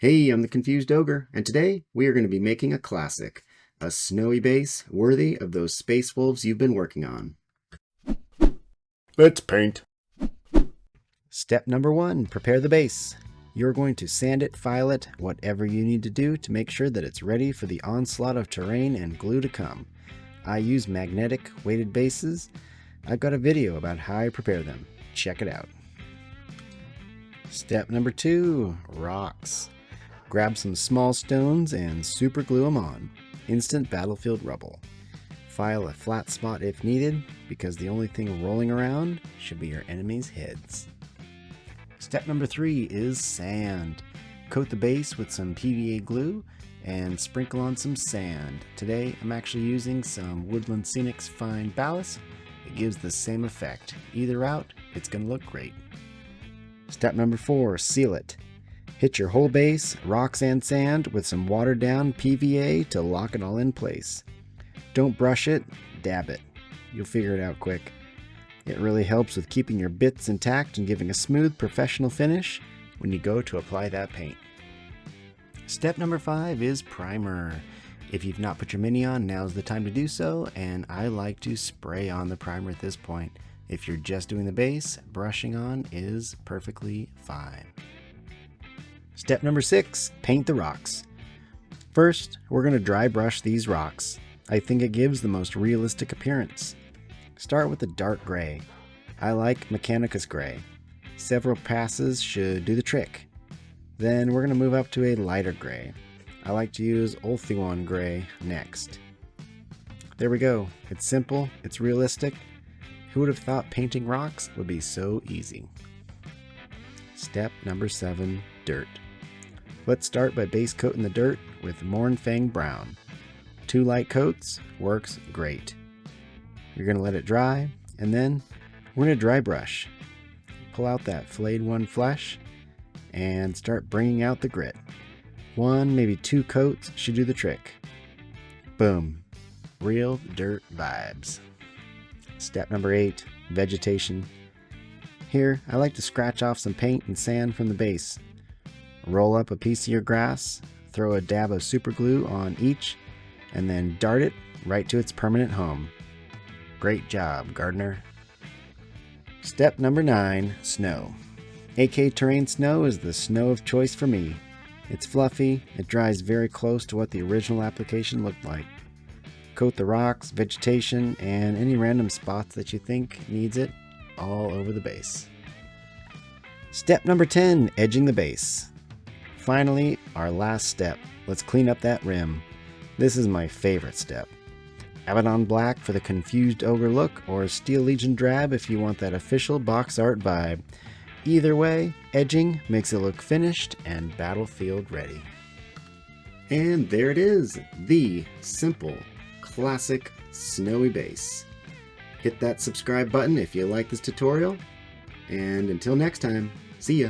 Hey, I'm the Confused Ogre, and today we are going to be making a classic, a snowy base worthy of those space wolves you've been working on. Let's paint. Step number 1, prepare the base. You're going to sand it, file it, whatever you need to do to make sure that it's ready for the onslaught of terrain and glue to come. I use magnetic weighted bases. I've got a video about how I prepare them. Check it out. Step number 2, rocks. Grab some small stones and super glue them on. Instant battlefield rubble. File a flat spot if needed, because the only thing rolling around should be your enemies' heads. Step number 3 is sand. Coat the base with some PVA glue and sprinkle on some sand. Today I'm actually using some Woodland Scenics Fine Ballast. It gives the same effect. Either route, it's going to look great. Step number 4, seal it. Hit your whole base, rocks and sand, with some watered down PVA to lock it all in place. Don't brush it, dab it. You'll figure it out quick. It really helps with keeping your bits intact and giving a smooth, professional finish when you go to apply that paint. Step number 5 is primer. If you've not put your mini on, now's the time to do so, and I like to spray on the primer at this point. If you're just doing the base, brushing on is perfectly fine. Step number 6, paint the rocks. First, we're going to dry brush these rocks. I think it gives the most realistic appearance. Start with a dark gray. I like Mechanicus gray. Several passes should do the trick. Then we're going to move up to a lighter gray. I like to use Ulthuan gray next. There we go. It's simple, it's realistic. Who would have thought painting rocks would be so easy? Step number 7, dirt. Let's start by base coating the dirt with Mournfang Brown. 2 light coats works great. You're going to let it dry, and then we're going to dry brush. Pull out that flayed one flesh and start bringing out the grit. 1, maybe 2 coats should do the trick. Boom. Real dirt vibes. Step number 8, vegetation. Here, I like to scratch off some paint and sand from the base. Roll up a piece of your grass, throw a dab of super glue on each, and then dart it right to its permanent home. Great job, gardener. Step number 9, snow. AK Terrain snow is the snow of choice for me. It's fluffy, it dries very close to what the original application looked like. Coat the rocks, vegetation, and any random spots that you think needs it all over the base. Step number 10, edging the base. Finally, our last step. Let's clean up that rim. This is my favorite step. Abaddon Black for the Confused Ogre look, or Steel Legion Drab if you want that official box art vibe. Either way, edging makes it look finished and battlefield ready. And there it is, the simple, classic, snowy base. Hit that subscribe button if you like this tutorial, and until next time, see ya!